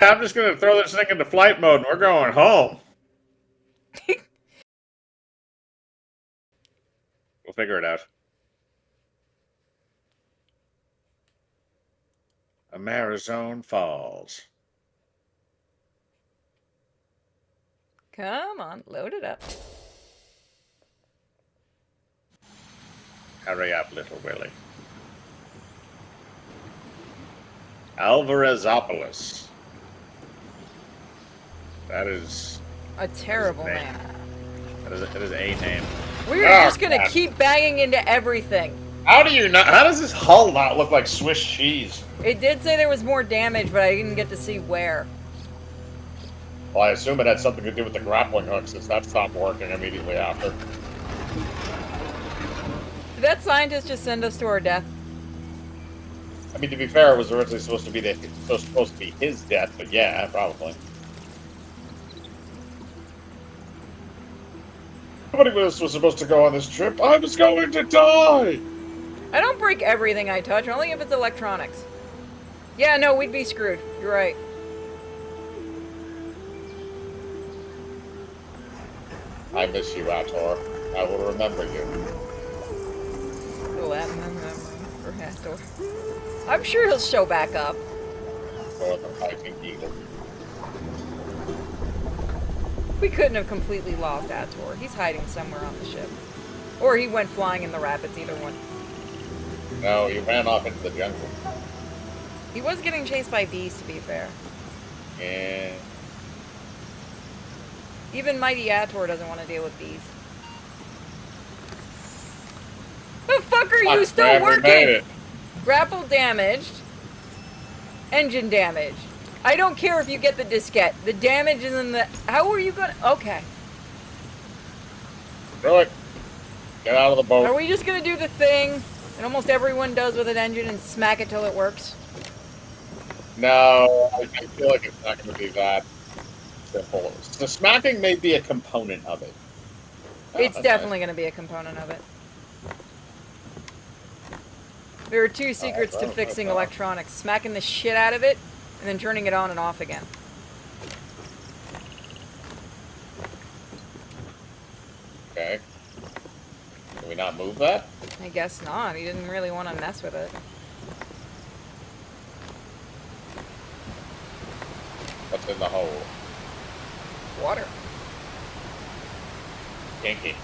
I'm just gonna throw this thing into flight mode and we're going home. We'll figure it out. Amerzone Falls. Come on, load it up. Hurry up, little Willie. Alvarezopolis. That is A terrible name. that is a name. We're just gonna keep banging into everything. How do you not? How does this hull not look like Swiss cheese? It did say there was more damage, but I didn't get to see where. Well, I assume it had something to do with the grappling hook, since that stopped working immediately after. Did that scientist just send us to our death? I mean, to be fair, it was originally supposed to be his death, but yeah, probably. Nobody was supposed to go on this trip. I was going to die. I don't break everything I touch, only if it's electronics. Yeah, no, we'd be screwed. You're right. I miss you, Ator. I will remember you. For Hathor. I'm sure he'll show back up. For the fighting eagle. We couldn't have completely lost Ator. He's hiding somewhere on the ship. Or he went flying in the rapids, either one. No, he ran off into the jungle. He was getting chased by bees, to be fair. Yeah. Even Mighty Ator doesn't want to deal with bees. The fuck are you still working? Grapple damaged. Engine damaged. I don't care if you get the diskette. The damage is in the... How are you gonna... Okay. Do it. Get out of the boat. Are we just gonna do the thing that almost everyone does with an engine and smack it till it works? No, I feel like it's not going to be that simple. The smacking may be a component of it. It's definitely going to be a component of it. There are two secrets to fixing electronics. Smacking the shit out of it, and then turning it on and off again. Okay. Can we not move that? I guess not. He didn't really want to mess with it. What's in the hole? Water. Kinky.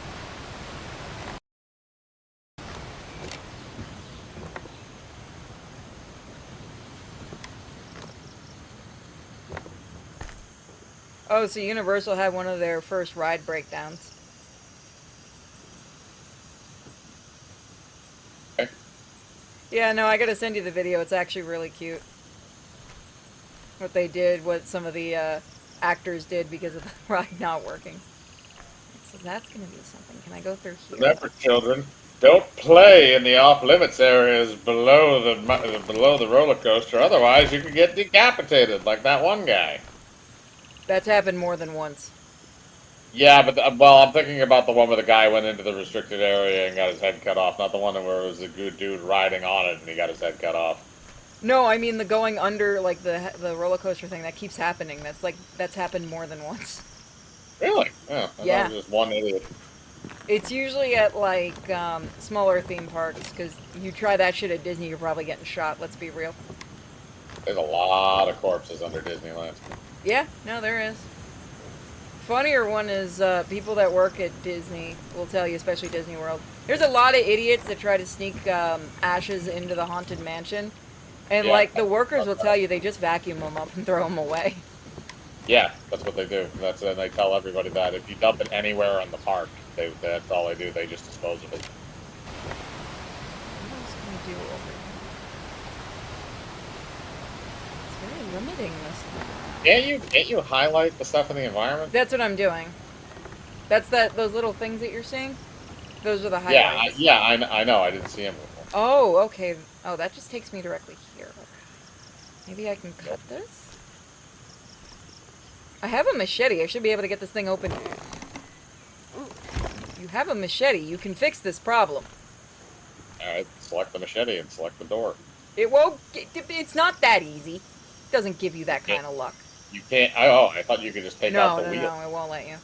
Oh, so Universal had one of their first ride breakdowns. Okay. Yeah, no, I gotta send you the video. It's actually really cute. What they did, what some of the actors did because of the ride not working. So that's gonna be something. Can I go through here? Remember, children, don't play in the off-limits areas below the roller coaster. Otherwise, you can get decapitated, like that one guy. That's happened more than once. Yeah, but well, I'm thinking about the one where the guy went into the restricted area and got his head cut off, not the one where it was a good dude riding on it and he got his head cut off. No, I mean the going under, like the roller coaster thing. That keeps happening. That's happened more than once. Really? Yeah. Yeah. Just one idiot. It's usually at like smaller theme parks, because you try that shit at Disney, you're probably getting shot. Let's be real. There's a lot of corpses under Disneyland. Yeah, no, there is. Funnier one is people that work at Disney will tell you, especially Disney World. There's a lot of idiots that try to sneak ashes into the Haunted Mansion. And, like, the workers will tell you they just vacuum them up and throw them away. Yeah, that's what they do. And they tell everybody that. If you dump it anywhere in the park, that's all they do. They just dispose of it. What else can we do over here? It's very limiting, this thing. Can't you highlight the stuff in the environment? That's what I'm doing. That's those little things that you're seeing? Those are the highlights. Yeah, I know. I didn't see them before. Oh, okay. Oh, that just takes me directly here. Okay. Maybe I can cut this? I have a machete. I should be able to get this thing open. You have a machete. You can fix this problem. Alright, select the machete and select the door. It won't... It's not that easy. It doesn't give you that kind of luck. You can't. Oh, I thought you could just take out No, the no, wheel. no, it won't let you.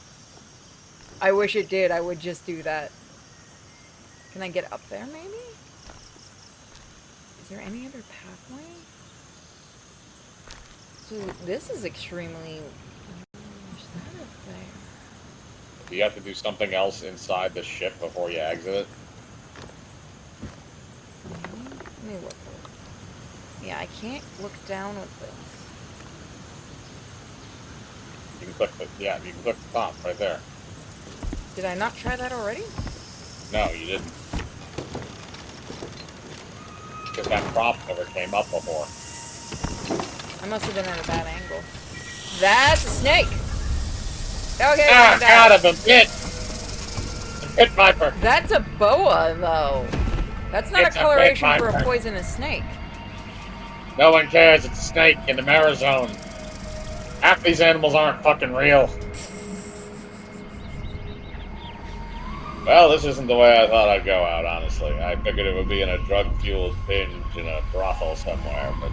I wish it did. I would just do that. Can I get up there, maybe? Is there any other pathway? So this is extremely... There's that up there. Do you have to do something else inside the ship before you exit it? Let me look. Yeah, I can't look down with this. You can click the you can click the top right there. Did I not try that already? No, you didn't. Because that prop never came up before. I must have been at a bad angle. That's a snake! Okay, Ah, I'm God, down. I've been bit! Pit viper! That's a boa, though. That's not It's a a coloration pit for a viper. poisonous snake. No one cares, it's a snake in the Amerzone. Half these animals aren't fucking real. Well, this isn't the way I thought I'd go out, honestly. I figured it would be in a drug-fueled binge in a brothel somewhere, but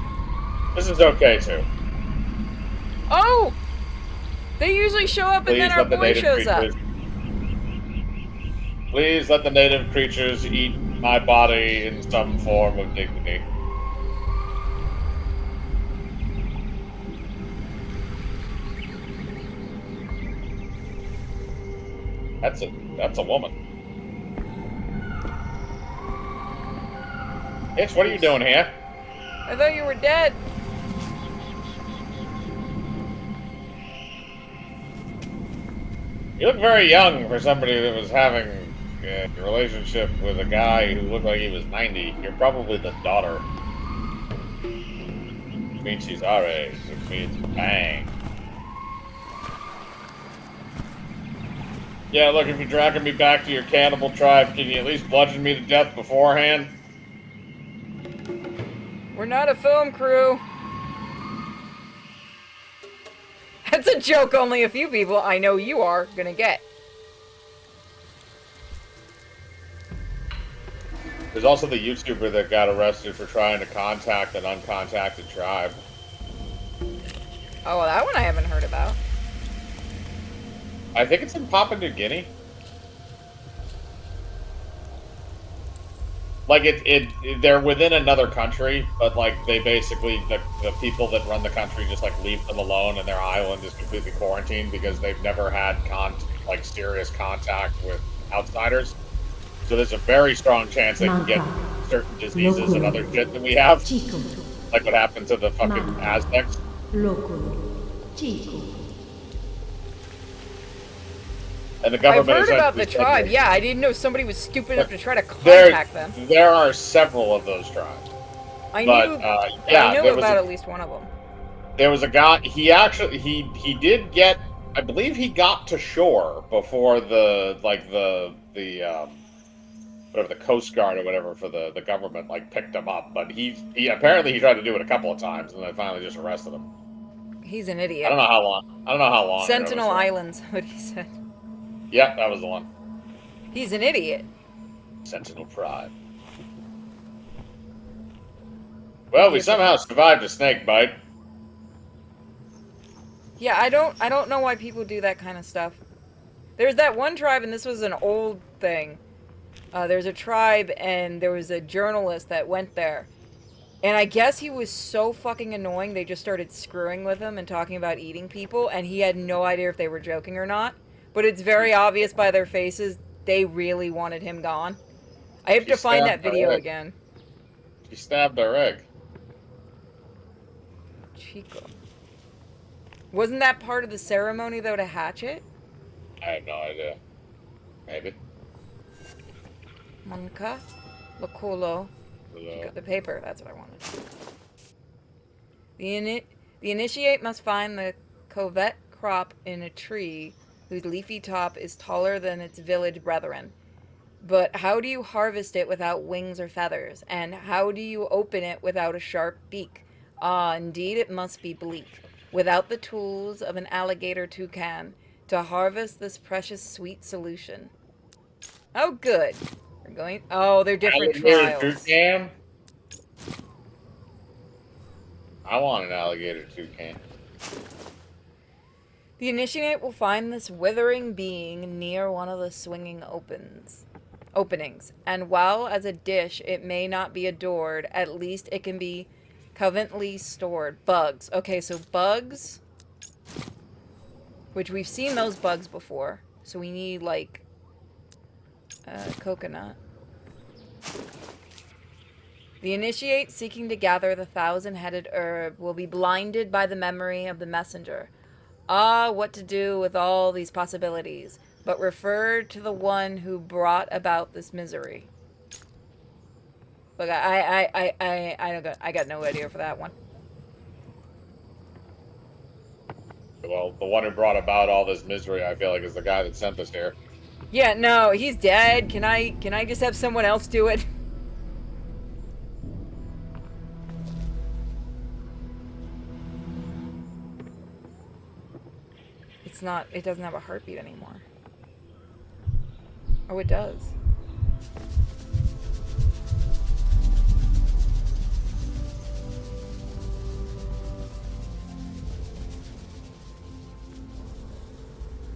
this is okay, too. Oh! They usually show up and then Please our let the boy native shows up. creatures... Please let the native creatures eat my body in some form of dignity. That's a woman. Hitch, what are you doing here? I thought you were dead. You look very young for somebody that was having a relationship with a guy who looked like he was 90. You're probably the daughter. Which means she's our age, which means bang. Yeah, look, if you're dragging me back to your cannibal tribe, can you at least bludgeon me to death beforehand? We're not a film crew. That's a joke only a few people I know you are gonna get. There's also the YouTuber that got arrested for trying to contact an uncontacted tribe. Oh, well, that one I haven't heard about. I think it's in Papua New Guinea. Like they're within another country, but like they basically the people that run the country just like leave them alone, and their island is completely quarantined because they've never had serious contact with outsiders. So there's a very strong chance they can get certain diseases and other shit that we have, like what happened to the fucking Aztecs. And the I've government heard about the essentially said tribe. that Yeah, I didn't know somebody was stupid enough to try to contact them. there are several of those tribes. I Yeah, knew about at least one of them. There was a guy. He actually he did get. I believe he got to shore before the whatever, the Coast Guard or whatever for the government picked him up. But he apparently he tried to do it a couple of times and they finally just arrested him. He's an idiot. I don't know how long. Sentinel Islands, what he said. Yep, that was the one. He's an idiot. Sentinel Pride. Well, we somehow survived a snake bite. Yeah, I don't know why people do that kind of stuff. There's that one tribe, and this was an old thing. There's a tribe, and there was a journalist that went there. And I guess he was so fucking annoying, they just started screwing with him and talking about eating people, and he had no idea if they were joking or not. But it's very obvious by their faces, they really wanted him gone. I have to find that video again. She stabbed our egg. Chico. Wasn't that part of the ceremony, though, to hatch it? I have no idea. Maybe. Manka. Locolo. Hello. Got the paper. That's what I wanted. The initiate must find the covert crop in a tree whose leafy top is taller than its village brethren. But how do you harvest it without wings or feathers? And how do you open it without a sharp beak? Ah, indeed it must be bleak, without the tools of an alligator toucan, to harvest this precious sweet solution. Oh, good. We're going... Oh, they're different trials. Toucan? I want an alligator toucan. The initiate will find this withering being near one of the swinging openings, and while as a dish it may not be adored, at least it can be covenantly stored. Bugs. Okay, so bugs, which we've seen those bugs before. So we need, like, coconut. The initiate seeking to gather the 1,000-headed herb will be blinded by the memory of the messenger. Ah, what to do with all these possibilities, but refer to the one who brought about this misery. Look, I got no idea for that one. Well, the one who brought about all this misery, I feel like, is the guy that sent us here. Yeah, no, he's dead. Can I just have someone else do it? It's not, it doesn't have a heartbeat anymore. Oh, it does.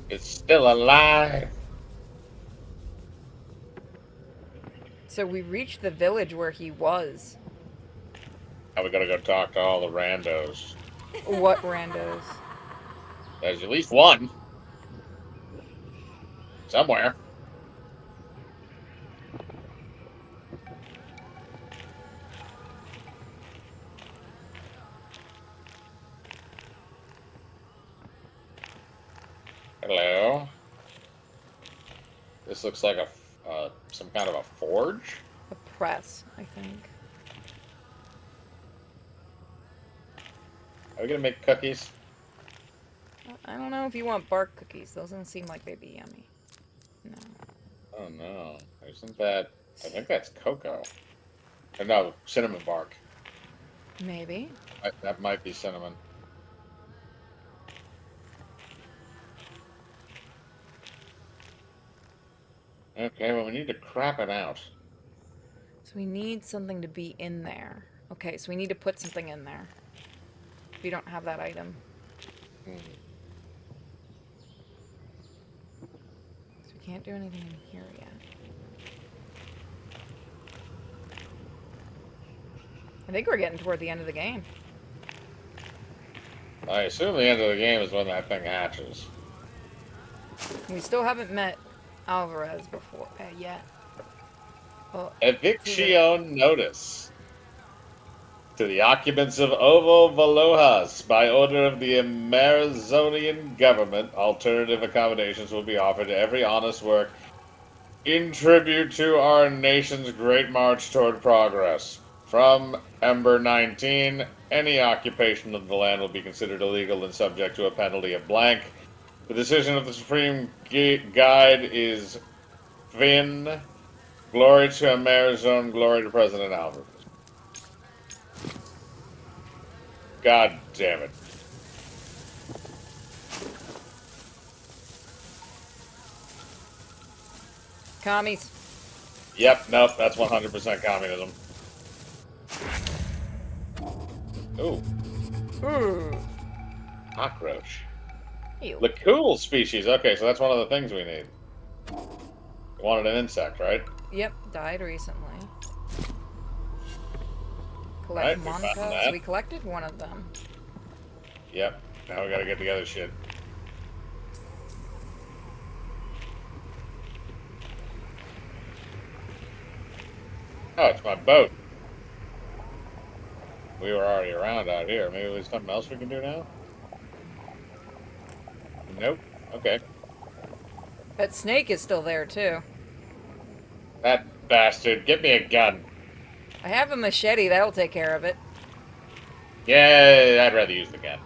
It's still alive. So we reached the village where he was. Now we gotta go talk to all the randos. What randos? There's at least one. Somewhere. Hello. This looks like a some kind of a forge. A press, I think. Are we gonna make cookies? I don't know if you want bark cookies. Those don't seem like they'd be yummy. No. Oh no. Isn't that... I think that's cocoa. Or no, cinnamon bark. Maybe. That might be cinnamon. Okay, well we need to crap it out. So we need something to be in there. Okay, so we need to put something in there. We don't have that item. Hmm. So we can't do anything in here yet. I think we're getting toward the end of the game. I assume the end of the game is when that thing hatches. We still haven't met Alvarez before yet. Well, Eviction notice to the occupants of Ovo Valojas. By order of the Amerzonian government, alternative accommodations will be offered to every honest work in tribute to our nation's great march toward progress. From Ember 19, any occupation of the land will be considered illegal and subject to a penalty of blank. The decision of the Supreme Guide is Vin. Glory to Amerzone, glory to President Alvarez. God damn it. commies. Yep, nope, that's 100% communism. Ooh, Ooh. cockroach. Ew. The cool species. Okay, so that's one of the things we need. We wanted an insect, right? Yep, died recently. Collect Right, we found Monica. that. So we collected one of them. Yep, now we gotta get the other shit. Oh, it's my boat. We were already around out here. Maybe there's something else we can do now? Nope. Okay. That snake is still there too. That bastard. Get me a gun. I have a machete. That'll take care of it. Yeah, I'd rather use the gun.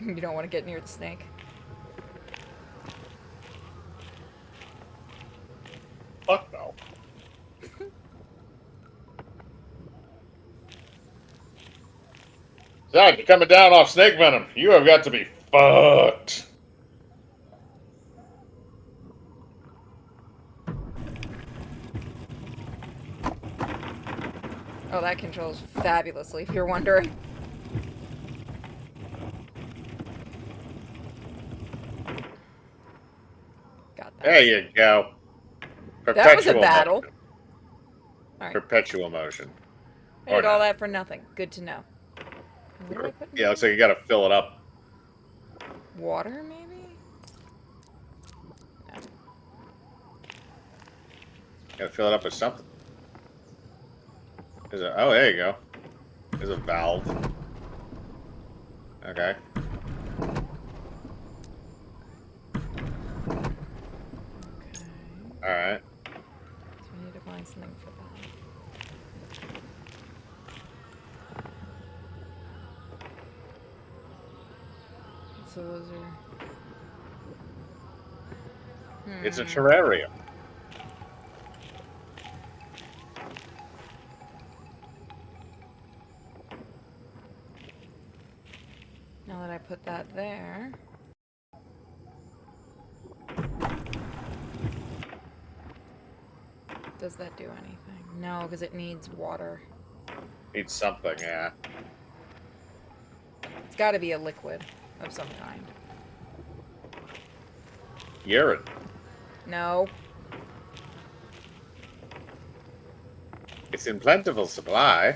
You don't want to get near the snake. Fuck no. Zach, you're coming down off snake venom. You have got to be fucked. Oh, that controls fabulously, if you're wondering. There you go. That was a Perpetual battle. motion. Alright. Perpetual motion. I Or did all not. that for nothing. Good to know. What did I put in Yeah, here? looks like you gotta fill it up. Water, maybe? No. Gotta fill it up with something. Oh, there you go. There's a valve. Okay. Okay. Alright. So we need to find something for that. So those are... It's a terrarium. Now that I put that there... Does that do anything? No, because it needs water. Needs something, yeah. It's got to be a liquid of some kind. Urine. No. It's in plentiful supply.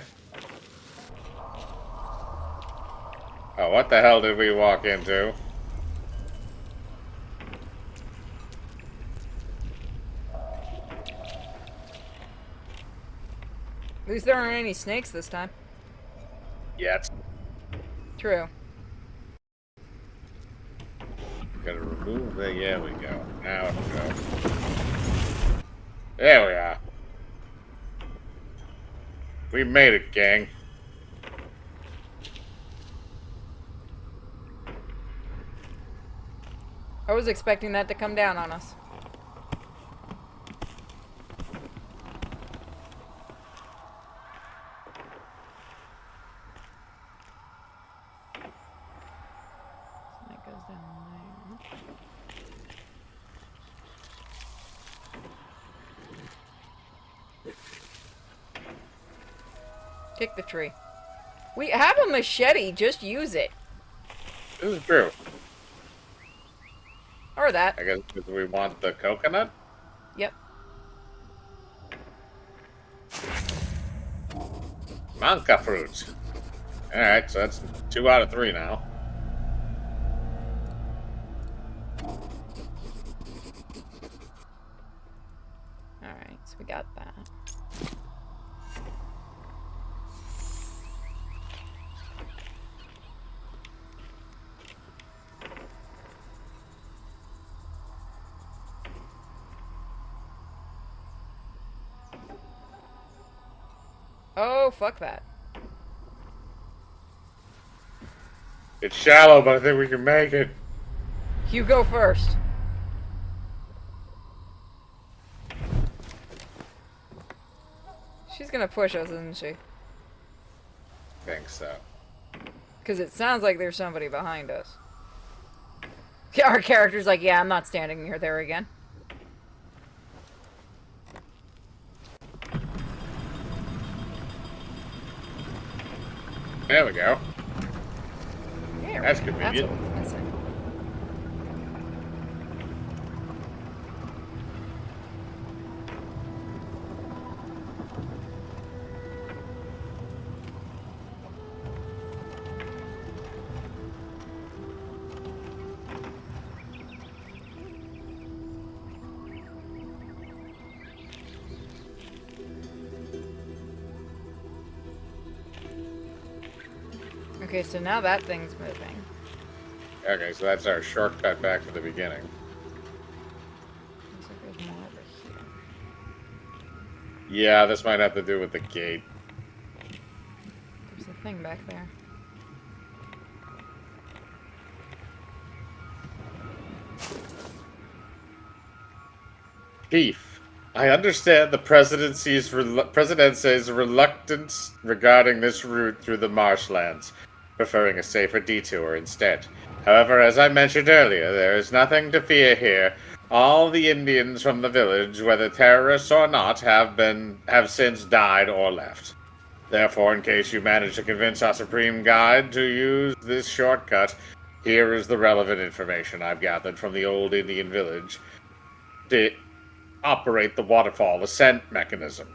Oh, what the hell did we walk into? At least there aren't any snakes this time. Yet. True. Gotta remove the... Yeah, we go. Now it'll go. There we are. We made it, gang. I was expecting that to come down on us. So that goes down there. Kick the tree. We have a machete, just use it. This is true. Or that. I guess because we want the coconut? Yep. Manca fruit. Alright, so that's 2 out of 3 now. Alright, so we got that. Oh, fuck that. It's shallow, but I think we can make it. You go first. She's gonna push us, isn't she? Think so. Because it sounds like there's somebody behind us. Our character's like, yeah, I'm not standing near there again. There we go. Yeah, That's That's convenient. what was missing. Okay, so now that thing's moving. Okay, so that's our shortcut back to the beginning. Looks like there's more over here. Yeah, this might have to do with the gate. There's a thing back there. Chief, I understand the presidency's reluctance regarding this route through the marshlands, preferring a safer detour instead. However, as I mentioned earlier, there is nothing to fear here. All the Indians from the village, whether terrorists or not, have since died or left. Therefore, in case you manage to convince our supreme guide to use this shortcut, here is the relevant information I've gathered from the old Indian village. to operate the waterfall ascent mechanism.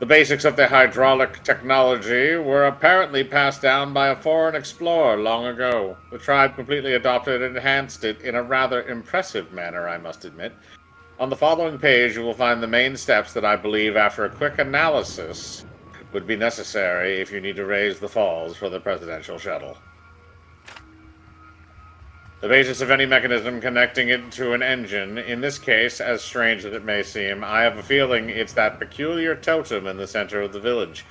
The basics of the hydraulic technology were apparently passed down by a foreign explorer long ago. The tribe completely adopted and enhanced it in a rather impressive manner, I must admit. On the following page, you will find the main steps that I believe, after a quick analysis, would be necessary if you need to raise the falls for the presidential shuttle. The basis of any mechanism connecting it to an engine, in this case, as strange as it may seem, I have a feeling it's that peculiar totem in the center of the village,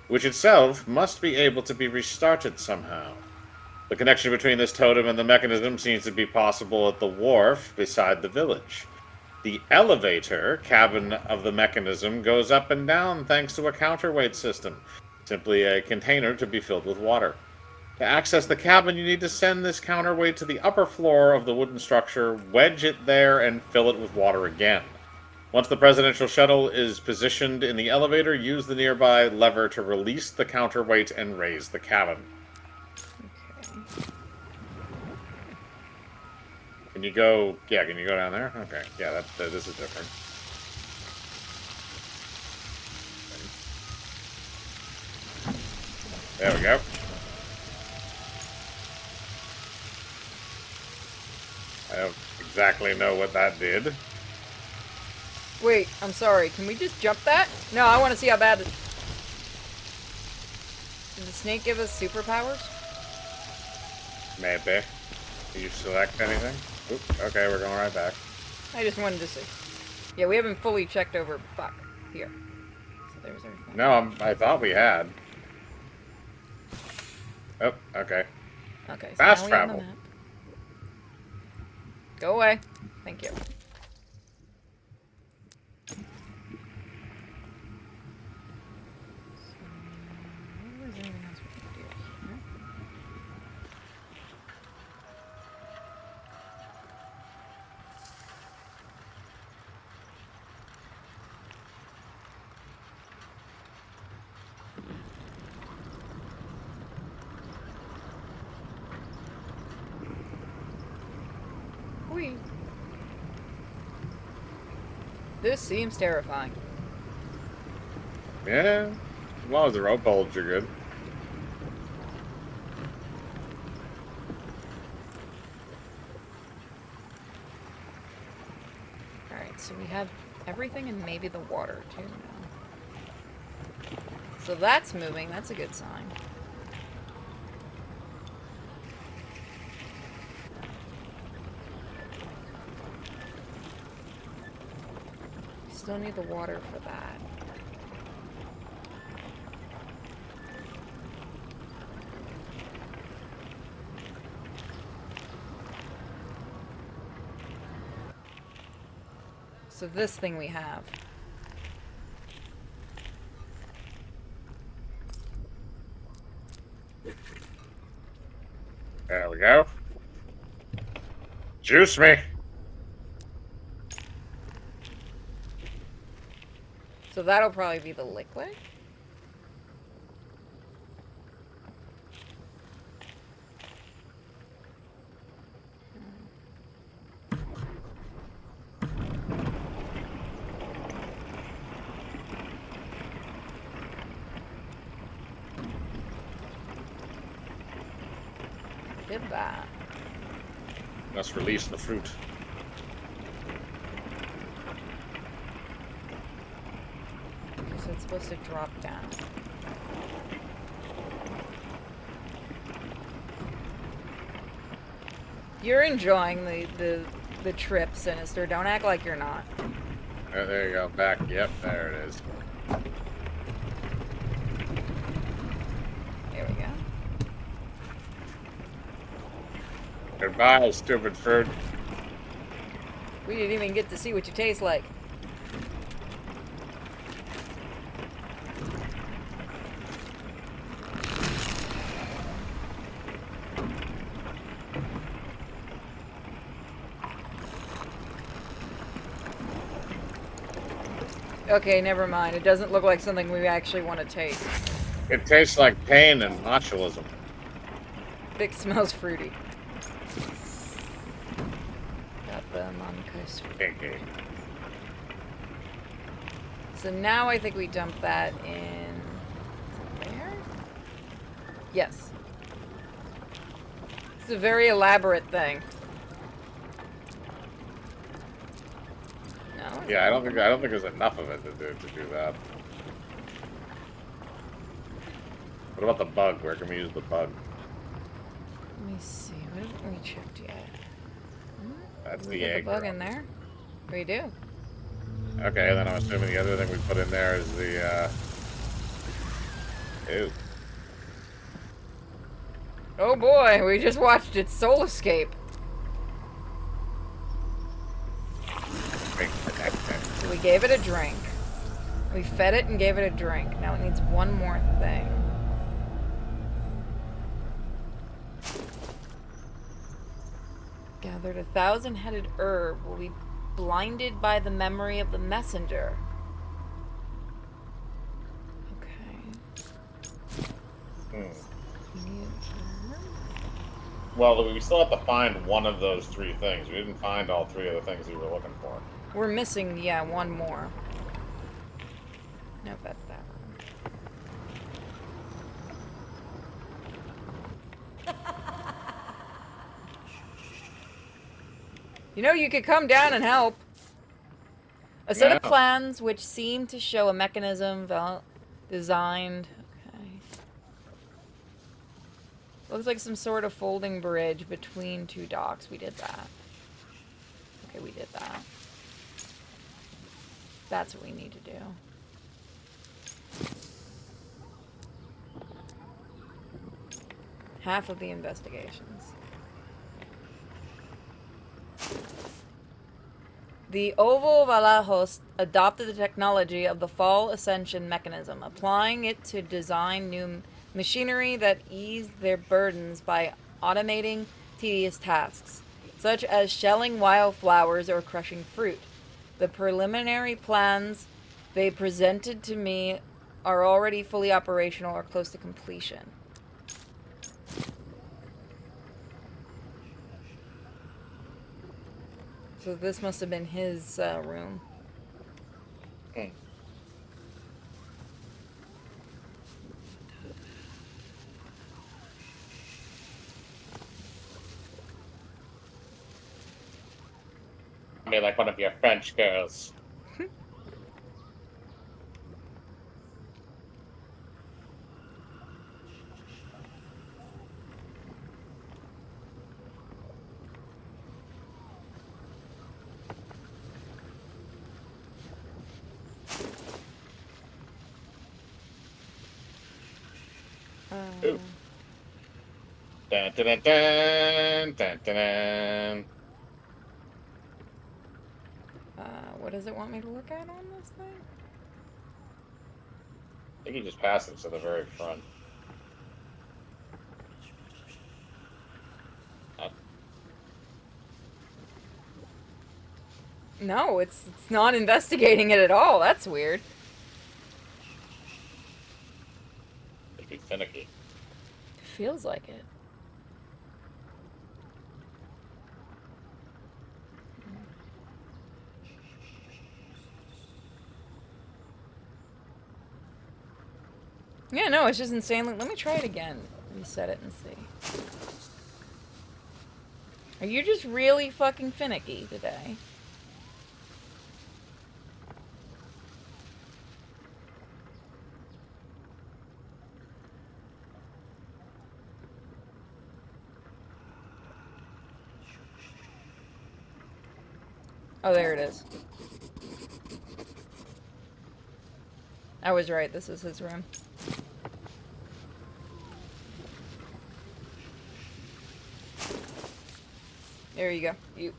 which itself must be able to be restarted somehow. The connection between this totem and the mechanism seems to be possible at the wharf beside the village. The elevator cabin of the mechanism goes up and down thanks to a counterweight system, simply a container to be filled with water. To access the cabin, you need to send this counterweight to the upper floor of the wooden structure, wedge it there, and fill it with water again. Once the presidential shuttle is positioned in the elevator, use the nearby lever to release the counterweight and raise the cabin. Okay. Can you go down there? Okay, yeah, this is different. There we go. I don't exactly know what that did. Wait, I'm sorry. Can we just jump that? No, I want to see how bad it... Did the snake give us superpowers? Maybe. Did you select anything? Oop, okay, we're going right back. I just wanted to see. Yeah, we haven't fully checked over... Fuck. Here. So there's everything. No, I thought we had. Oh, okay. Okay, so Fast now we have travel. the map. Go away. Thank you. Whee. This seems terrifying. Yeah, as long as the rope holds, you're good. Alright, so we have everything and maybe the water too now. So that's moving, that's a good sign. We still need the water for that. So this thing we have. There we go. Juice me. So that'll probably be the liquid. Did that. Let's release the fruit. Okay, so it's supposed to drop down. You're enjoying the trip, Sinister. Don't act like you're not. There you go. Back. Yep, there it is. There we go. Goodbye, stupid fruit. We didn't even get to see what you taste like. Okay, never mind. It doesn't look like something we actually want to taste. It tastes like pain and botulism. Vic smells fruity. Got the Monaco sweet. Okay. So now I think we dump that in... There? Yes. It's a very elaborate thing. No? Yeah, I don't think there's enough of it to do that. What about the bug? Where can we use the bug? Let me see. What haven't we checked yet? That's We the got the egg. bug in there. We do. Okay, then I'm assuming the other thing we put in there is the, Ew. Oh boy, we just watched its soul escape. Drink connected. So we gave it a drink. We fed it and gave it a drink. Now it needs one more thing. Gathered 1,000-headed herb will be blinded by the memory of the messenger. Okay. We need a herb. Well, we still have to find one of those three things. We didn't find all three of the things we were looking for. We're missing, yeah, one more. Nope, that's that one. You know, you could come down and help. A set of plans which seem to show a mechanism designed. Okay. Looks like some sort of folding bridge between two docks. We did that. Okay, we did that. That's what we need to do. Half of the investigations. The Oval Valajos adopted the technology of the fall ascension mechanism, applying it to design new machinery that eased their burdens by automating tedious tasks, such as shelling wildflowers or crushing fruit. The preliminary plans they presented to me are already fully operational or close to completion. So this must have been his room. Hmm. I mean, like one of your French girls. Ooh. Dun, dun, dun, dun, dun, dun, dun. What does it want me to look at on this thing? I think you just pass it to the very front. No, it's not investigating it at all. That's weird. It'd be finicky. Feels like it. Yeah, no, it's just insanely... Let me try it again. Reset it and see. Are you just really fucking finicky today? Oh, there it is. I was right, this is his room. There you go.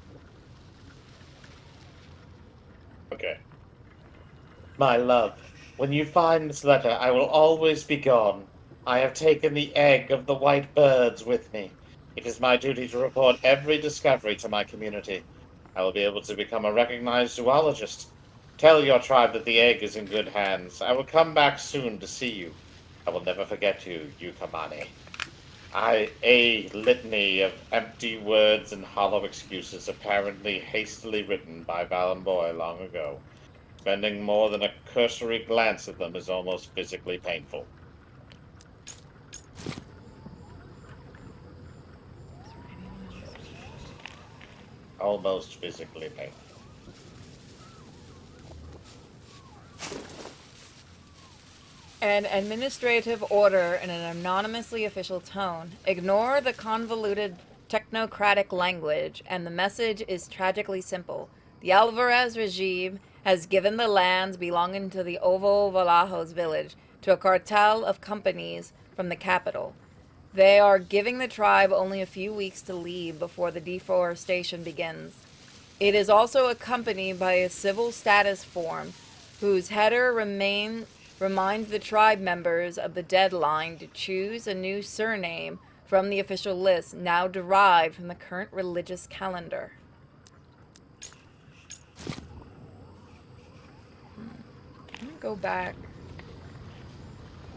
Okay. My love, when you find this letter, I will always be gone. I have taken the egg of the white birds with me. It is my duty to report every discovery to my community. I will be able to become a recognized zoologist. Tell your tribe that the egg is in good hands. I will come back soon to see you. I will never forget you, Yukamani. A litany of empty words and hollow excuses apparently hastily written by Valenboy long ago, spending more than a cursory glance at them is almost physically painful. Almost physically painful. An administrative order in an anonymously official tone. Ignore the convoluted technocratic language, and the message is tragically simple. The Alvarez regime has given the lands belonging to the Ovo Valajos village to a cartel of companies from the capital. They are giving the tribe only a few weeks to leave before the deforestation begins. It is also accompanied by a civil status form whose header reminds the tribe members of the deadline to choose a new surname from the official list, now derived from the current religious calendar. I'm gonna go back.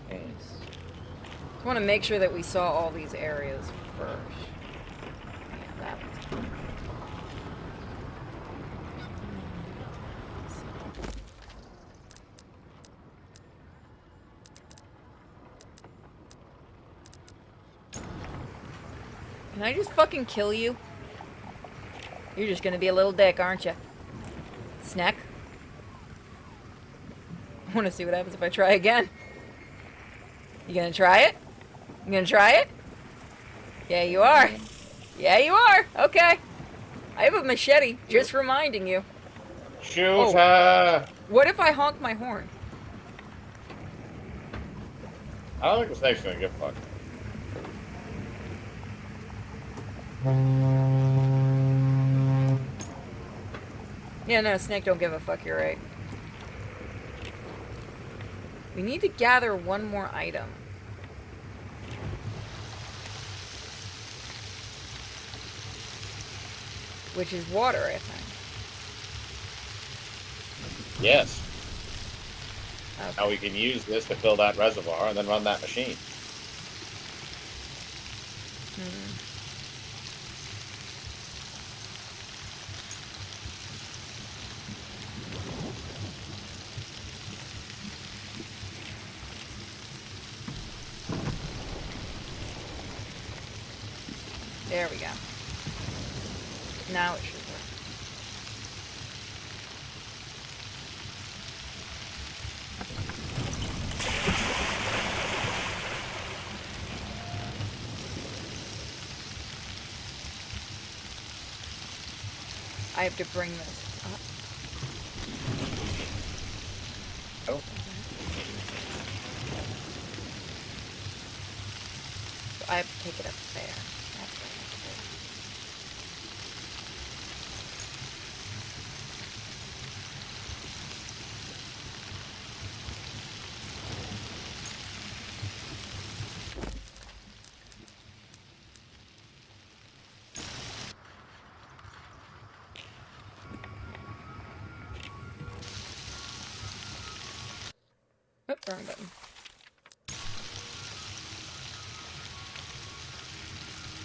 Okay. I want to make sure that we saw all these areas first. Yeah, that was... Can I just fucking kill you? You're just gonna be a little dick, aren't you? Snack? I want to see what happens if I try again. You gonna try it? You gonna try it? Yeah, you are. Yeah, you are. Okay. I have a machete, just reminding you. Shoot her! What if I honk my horn? I don't think the snake's gonna give a fuck. Yeah, no, snake don't give a fuck, you're right. We need to gather one more item. Which is water, I think. Yes. Okay. Now we can use this to fill that reservoir and then run that machine. There we go. Now it should work. I have to bring this up. Oh. So I have to take it up there. That's what I have to do. Oop, wrong button.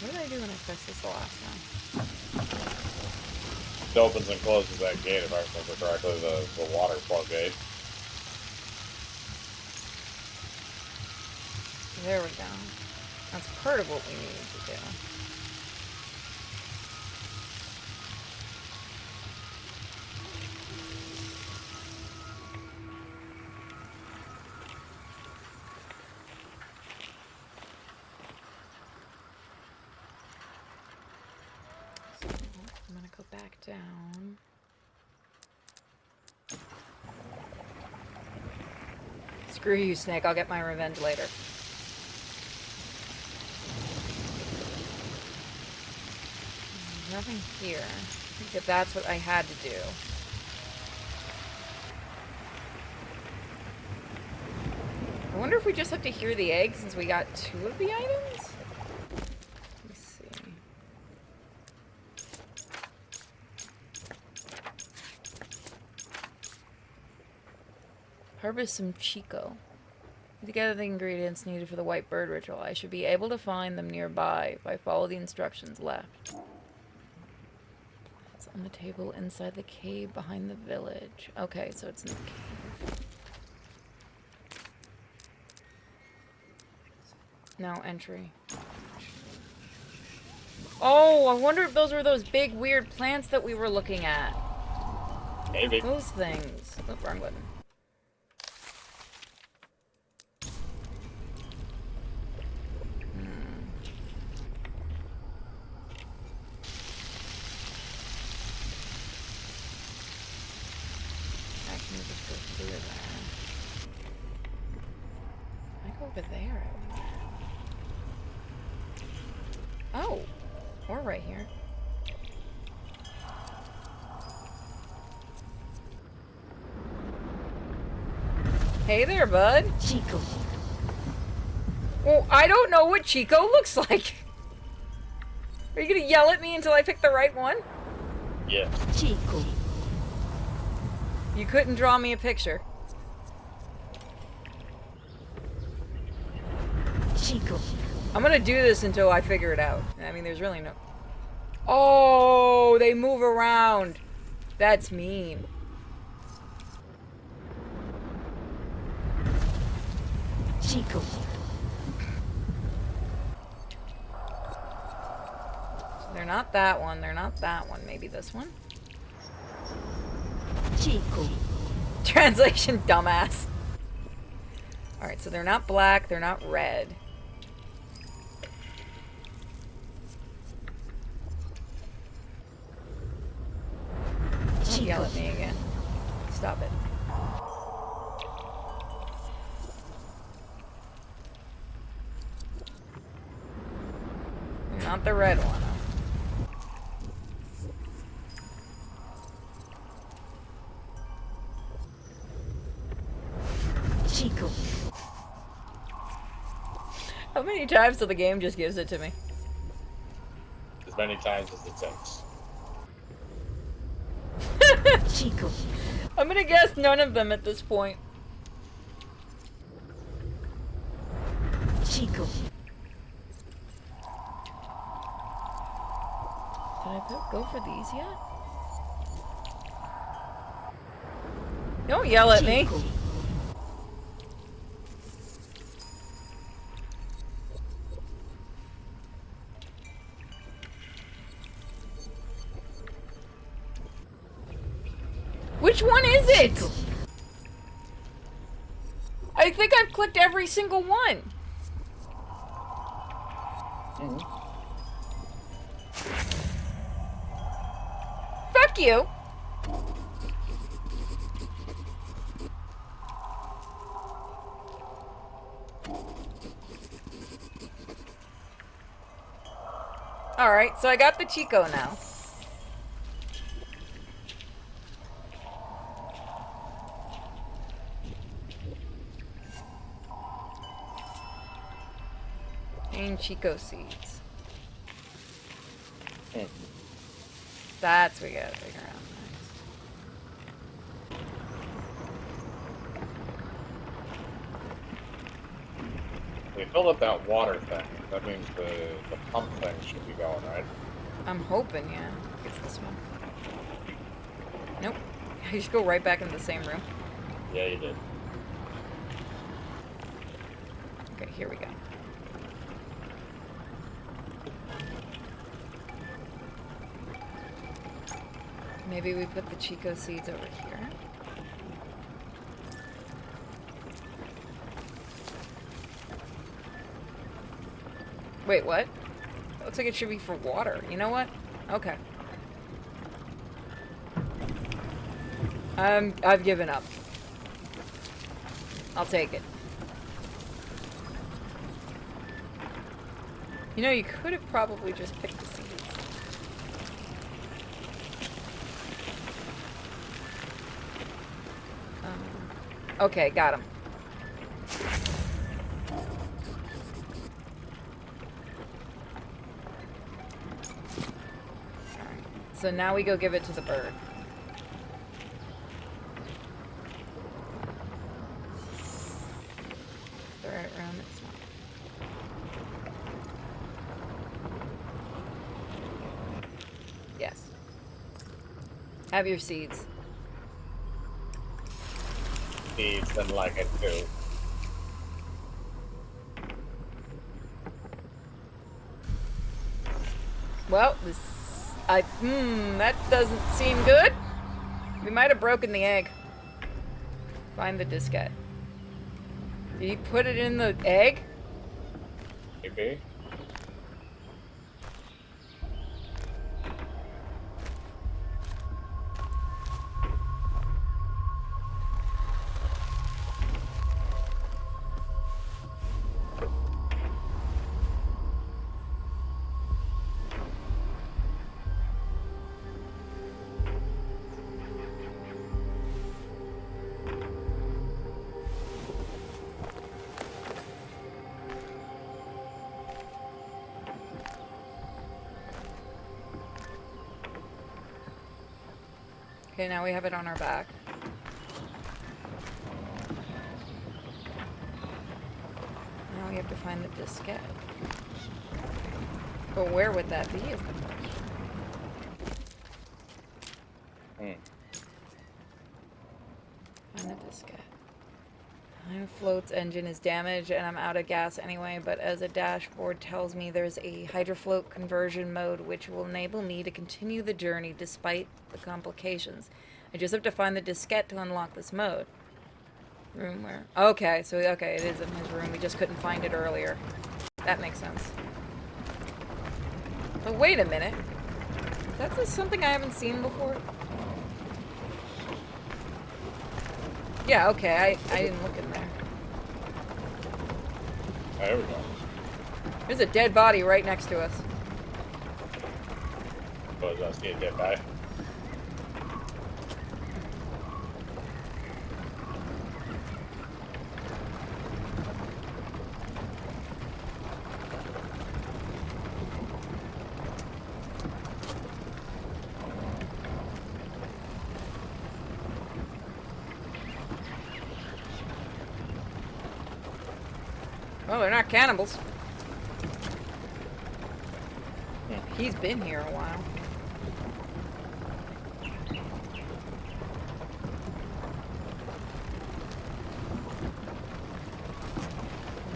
What did I do when I pressed this the last time? It opens and closes that gate, if I remember correctly, the water flow gate. There we go. That's part of what we need to do. I'm gonna go back down. Screw you, Snake. I'll get my revenge later. Nothing here. I think that that's what I had to do. I wonder if we just have to hear the egg since we got 2 of the items? Let me see. Harvest some Chico. Put together the ingredients needed for the white bird ritual. I should be able to find them nearby if I follow the instructions left. It's on the table inside the cave behind the village. Okay, so it's in the cave. No entry. Oh, I wonder if those were those big weird plants that we were looking at. Maybe. Those things. Oh, wrong button. I can just go through there. I go over there. Oh, we're right here. Hey there, bud. Chico. Well, I don't know what Chico looks like. Are you gonna yell at me until I pick the right one? Yeah. Chico. You couldn't draw me a picture. Chico. I'm gonna do this until I figure it out. I mean, there's really no... Oh, they move around. That's mean. Chico. They're not that one. They're not that one. Maybe this one? Chico. Translation, dumbass. Alright, so they're not black. They're not red. Don't yell at me again. Stop it. Not the red one. Chico. How many times till the game just gives it to me? As many times as it takes. Chico. I'm gonna guess none of them at this point. Chico. Did I go for these yet? Don't yell at me. Chico. Which one is it? I think I've clicked every single one. Fuck you. Alright, so I got the Chico now. And Chico seeds. That's what we gotta figure out next. We filled up that water thing. That means the pump thing should be going, right? I'm hoping, yeah. It's this one. Nope. I just go right back into the same room. Yeah, you did. Okay, here we go. Maybe we put the Chico seeds over here. Wait, what? It looks like it should be for water. You know what? Okay. I've given up. I'll take it. You know, you could have probably just picked the seeds. Okay, got him. Alright, so now we go give it to the bird. Throw it around its mouth. Yes. Have your seeds. Seeds and like it too. Well, that doesn't seem good. We might have broken the egg. Find the diskette. Did he put it in the egg? Maybe. Okay, now we have it on our back. Now we have to find the diskette. But where would that be is the question. Find the diskette. Time float's engine is damaged and I'm out of gas anyway, but as a dashboard tells me there's a hydrofloat conversion mode which will enable me to continue the journey despite the complications. I just have to find the diskette to unlock this mode. Room where? Okay, so okay, it is in his room. We just couldn't find it earlier. That makes sense. But wait a minute. That's just something I haven't seen before. Yeah, okay, I didn't look in there. Oh, there we go. There's a dead body right next to us. Oh, I see a dead guy. Well, they're not cannibals. He's been here a while.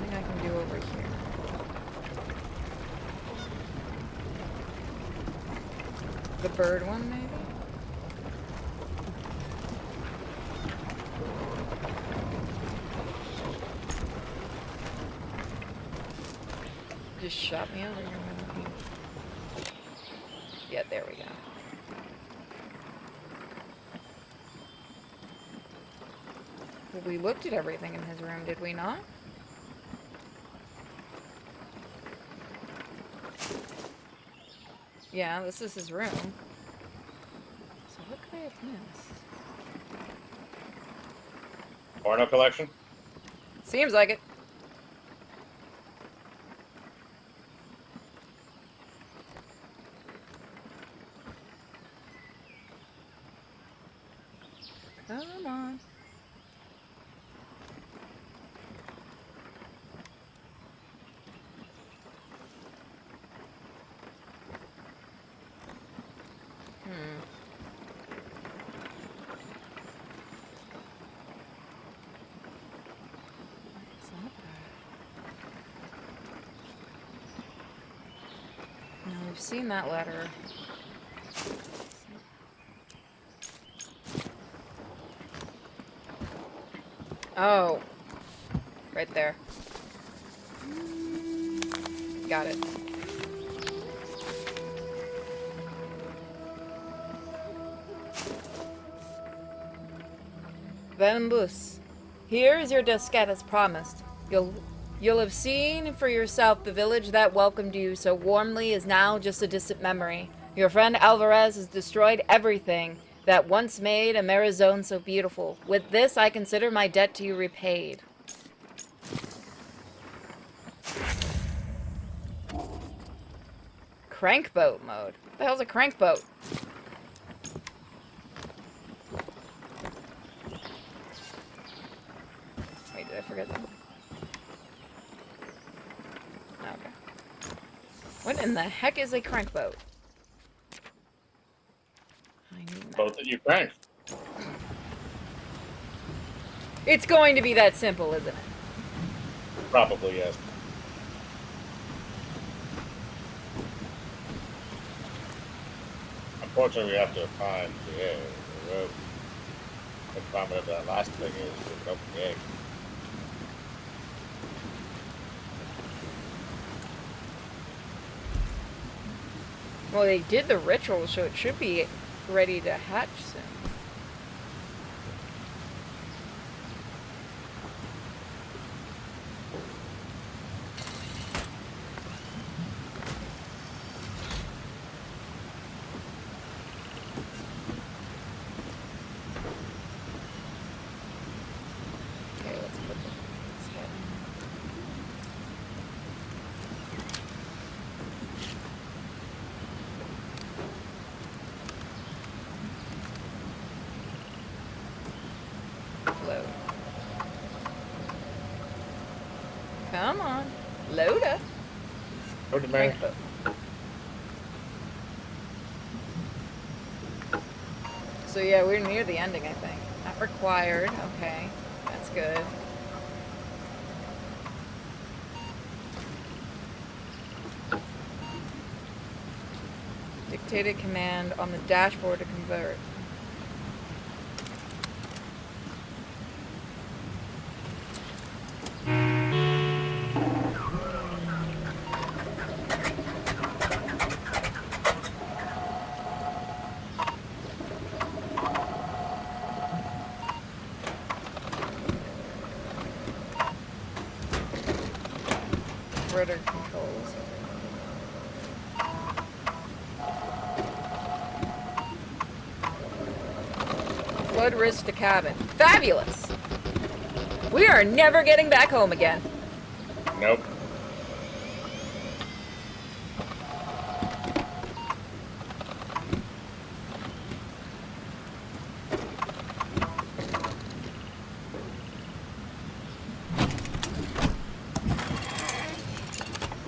Nothing I can do over here. The bird one, maybe? Just shot me over here. Yeah, there we go. Well, we looked at everything in his room, did we not? Yeah, this is his room. So what could I have missed? Porno collection? Seems like it. Come on. It's not that. No, we've seen that letter. Oh. Right there. Got it. Venbus. Here is your diskette as promised. You'll have seen for yourself the village that welcomed you so warmly is now just a distant memory. Your friend Alvarez has destroyed everything that once made Amerzone so beautiful. With this, I consider my debt to you repaid. Crankboat mode? What the hell's a crankboat? Wait, did I forget something? Okay. What in the heck is a crankboat? I need that. Both that you crank. It's going to be that simple, isn't it? Probably, yes. Unfortunately, we have to find the egg. The rope. And find whatever that last thing is. To open the egg. Well, they did the ritual, so it should be ready to hatch soon. Okay, let's put this head. Load. Come on. Load up. Go to Mary. Crank boat. So yeah, we're near the ending, I think. Not required. Okay. That's good. Dictated command on the dashboard to convert. Rudder controls. Flood risk to cabin. Fabulous! We are never getting back home again. Nope.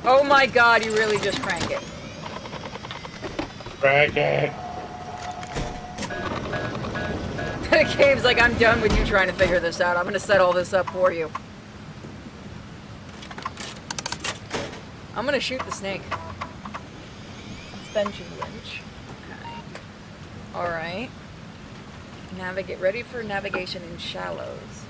Oh my god, you really just crank it. Crank it. The game's like, I'm done with you trying to figure this out. I'm gonna set all this up for you. I'm gonna shoot the snake. Suspension winch. Okay. Alright. Navigate. Ready for navigation in shallows.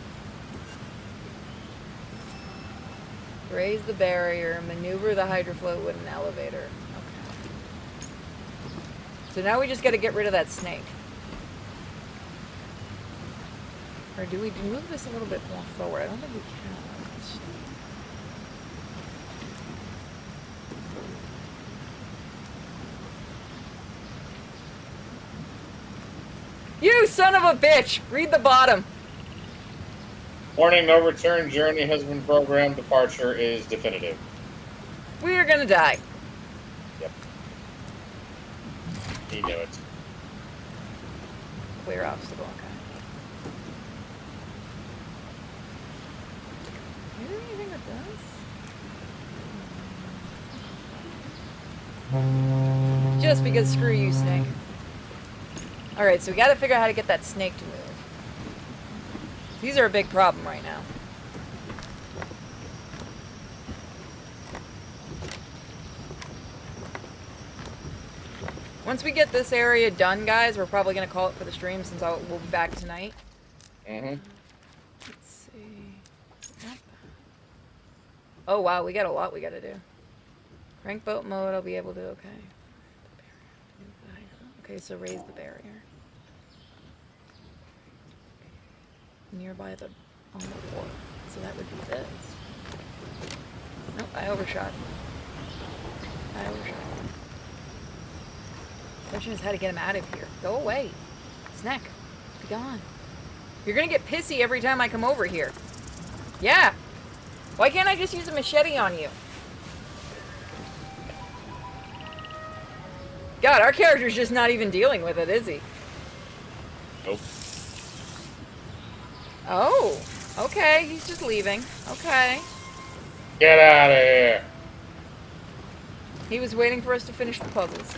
Raise the barrier. Maneuver the hydrofloat with an elevator. Okay. So now we just gotta get rid of that snake. Or do we move this a little bit more forward? I don't think we can. You son of a bitch! Read the bottom. Warning, no return journey has been programmed. Departure is definitive. We are gonna die. Yep. He knew it. Clear obstacle, okay. Is there anything that does? Just because screw you, snake. Alright, so we gotta figure out how to get that snake to move. These are a big problem right now. Once we get this area done, guys, we're probably gonna call it for the stream since we'll be back tonight. Mm-hmm. Let's see. Yep. Oh wow, we got a lot we gotta do. Crank boat mode, I'll be able to, okay. Okay, so raise the barrier. Nearby on the wall. So that would be this. Nope, I overshot. Question is how to get him out of here. Go away. Snack. Be gone. You're gonna get pissy every time I come over here. Yeah. Why can't I just use a machete on you? God, our character's just not even dealing with it, is he? Nope. Oh, okay. He's just leaving. Okay. Get out of here. He was waiting for us to finish the puzzles.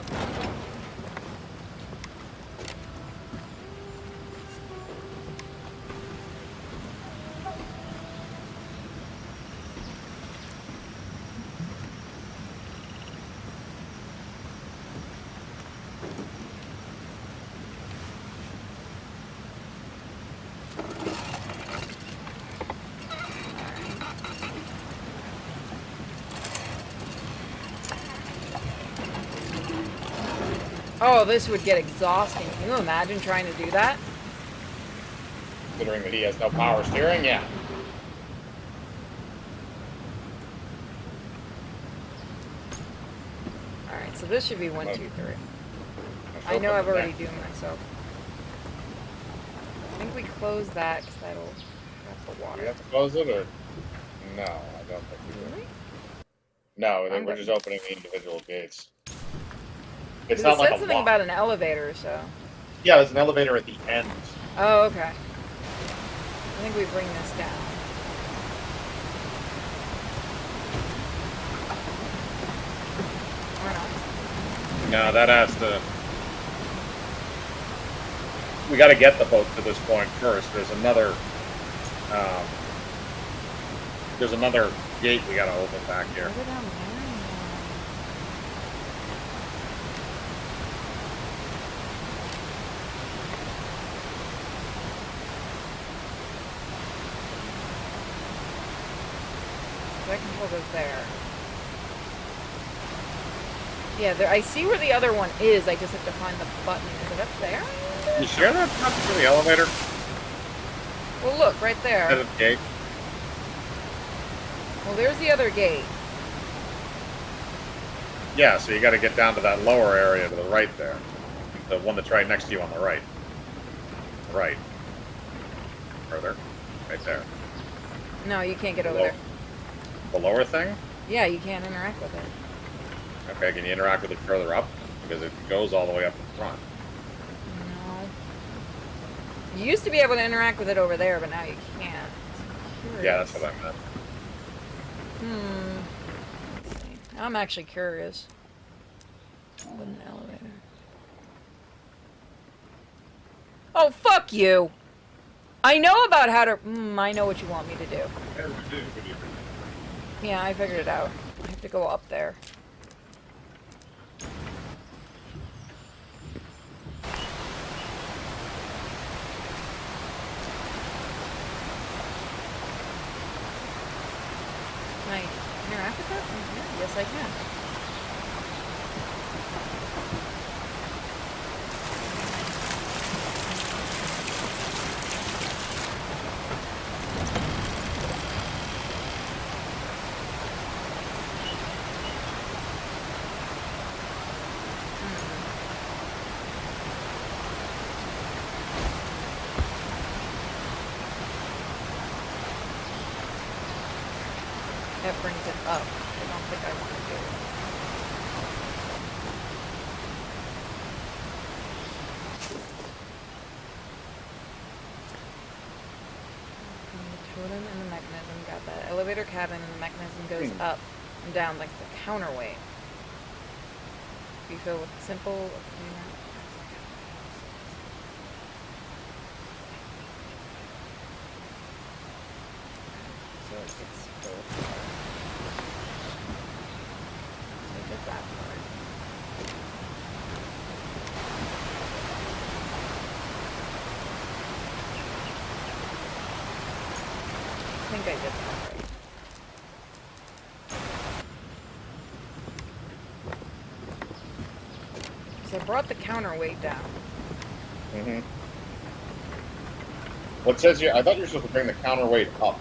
Oh, this would get exhausting. Can you imagine trying to do that? Considering that he has no power steering, yeah. Alright, so this should be 1, 2, 3. Let's I know open I've the already next. doomed myself. I think we close that because that'll trap the Do we water. have to close it, or no? I don't think we do. Really? No, I'm we're done. just opening the individual gates. It's Because not it like said a something lock. about an elevator, so. Yeah, there's an elevator at the end. Oh, okay. I think we bring this down. Or not. No, that has to. We got to get the boat to this point first. There's another. There's another gate we got to open back here. Put it down there. That control goes there. Yeah, there, I see where the other one is. I just have to find the button. Is it up there? You sure that's not for the elevator? Well, look, right Instead there. of the gate? Well, there's the other gate. Yeah, so you got to get down to that lower area to the right there. The one that's right next to you on the right. Right. Further. Right there. No, you can't get over Low- there. The lower thing? Yeah, you can't interact with it. Okay, can you interact with it further up? Because it goes all the way up in front. No. You used to be able to interact with it over there, but now you can't. Yeah, that's what I meant. Let's see. I'm actually curious. What an elevator. Oh, fuck you! I know about how to... I know what you want me to do. Yeah, I figured it out. I have to go up there. Can I interact with that? Yeah, yes, I can. That brings it up. I don't think I want to do it. The totem and the mechanism, got that. Elevator cabin and the mechanism goes up and down like the counterweight. Refill with simple. So it gets both parts. So I did that part. I think I did that right. So I brought the counterweight down. Mm-hmm. What says here? I thought you were supposed to bring the counterweight up.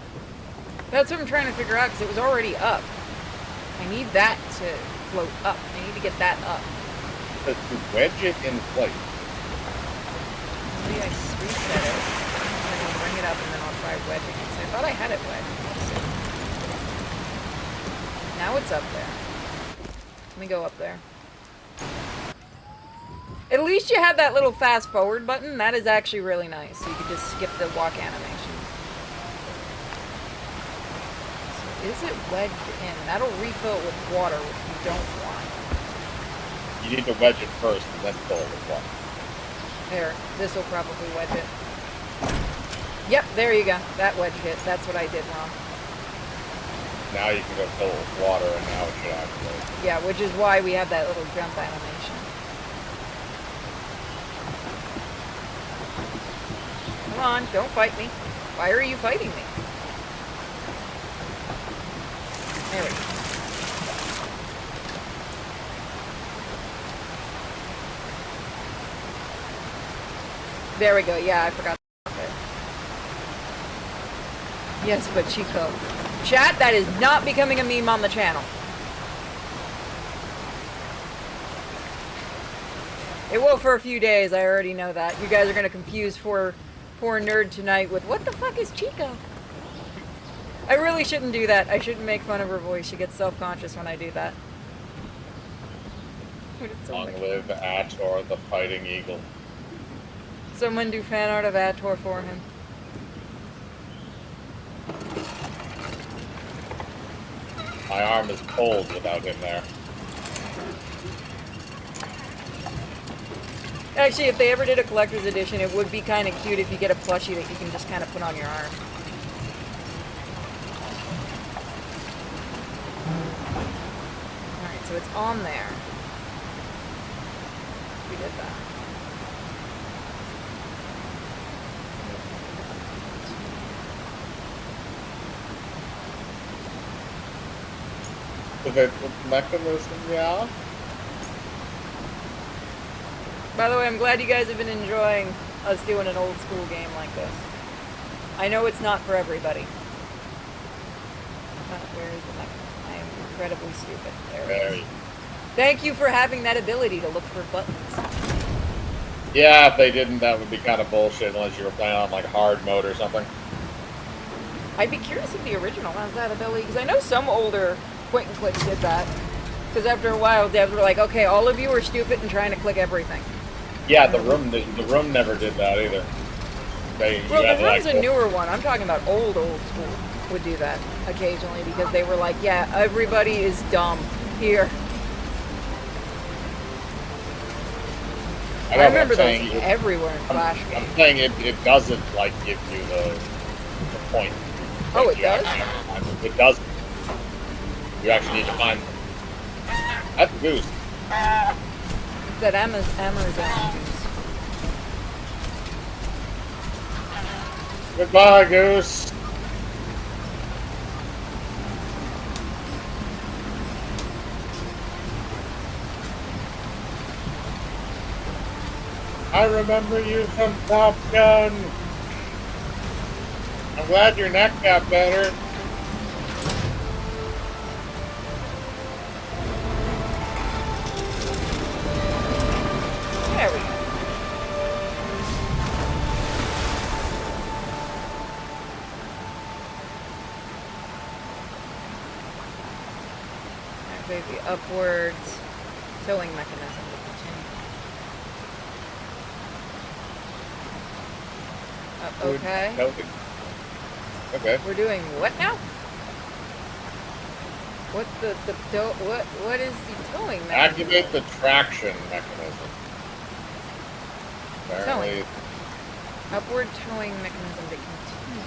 That's what I'm trying to figure out because it was already up. I need that to float up. I need to get that up. To wedge it in place. Maybe I reset it. And then bring it up and then I'll try wedging it. So I thought I had it wedged. Let's see. Now it's up there. Let me go up there. At least you have that little fast forward button. That is actually really nice. So you could just skip the walk animation. So is it wedged in? That'll refill it with water, which we don't want. You need to wedge it first and then fill it with water. There, this will probably wedge it. Yep, there you go. That wedged it. That's what I did wrong. Now you can go fill it with water, and now it should activate. Yeah, which is why we have that little jump animation. Come on, don't fight me. Why are you fighting me? There we go. There we go. Yeah, I forgot. Okay. Yes, but Chico. Chat, that is not becoming a meme on the channel. It will for a few days, I already know that. You guys are gonna confuse poor nerd tonight with, what the fuck is Chico? I really shouldn't do that. I shouldn't make fun of her voice. She gets self-conscious when I do that. Long live Ator, the fighting eagle. Someone do fan art of Ator for him. My arm is cold without him there. Actually, if they ever did a collector's edition, it would be kind of cute if you get a plushie that you can just kind of put on your arm. Alright, so it's on there. We did that. The mechanism, yeah? By the way, I'm glad you guys have been enjoying us doing an old school game like this. I know it's not for everybody. Where is the mechanism? I am incredibly stupid. There it is. Thank you for having that ability to look for buttons. Yeah, if they didn't, that would be kind of bullshit unless you were playing on like hard mode or something. I'd be curious if the original has that ability, because I know some older point and clicks did that. Because after a while, devs were like, okay, all of you are stupid and trying to click everything. Yeah, the room never did that either. Well, the room's a newer one. I'm talking about old school would do that occasionally because they were like, yeah, everybody is dumb here. I remember those everywhere in Flash games. I'm saying it doesn't like give you the point. Oh, it does? It doesn't. You actually need to find them. That's a goose. It's that Amerzone goose. Goodbye, goose. I remember you from Top Gun. I'm glad your neck got better. There we go. Activate the upwards towing mechanism to continue. Okay. Okay. We're doing what now? What what is the towing mechanism? Activate the traction mechanism. Apparently. Towing. Upward towing mechanism to continue.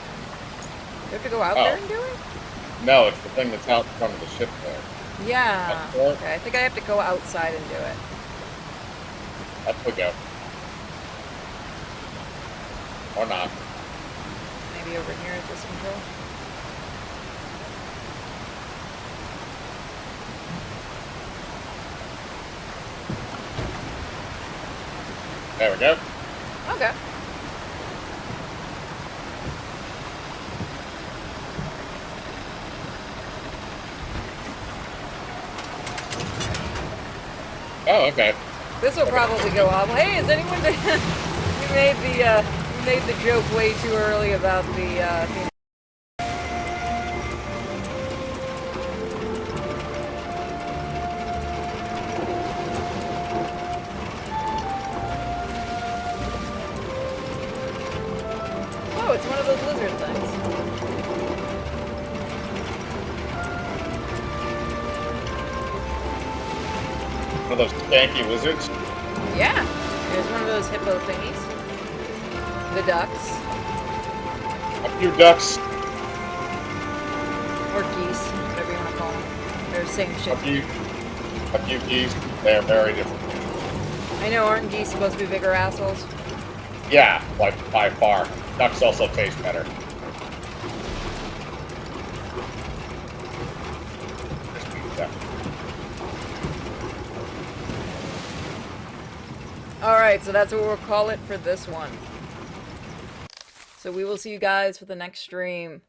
Do you have to go out Oh. there and do it? No, it's the thing that's out in front of the ship there. Yeah. That's Okay, I think I have to go outside and do it. Up we go. Or not. Maybe over here at this control. There we go. Okay. Oh, okay. This will probably go off. Hey, is anyone? We made the joke way too early about the. Oh, it's one of those lizard things. One of those stanky lizards. Yeah, there's one of those hippo thingies. The ducks. A few ducks. Or geese, whatever you want to call them. They're the same shit. A few geese. They're very different. I know, aren't geese supposed to be bigger assholes? Yeah, like by far. Ducks also taste better. Yeah. Alright, so that's what we'll call it for this one. So we will see you guys for the next stream.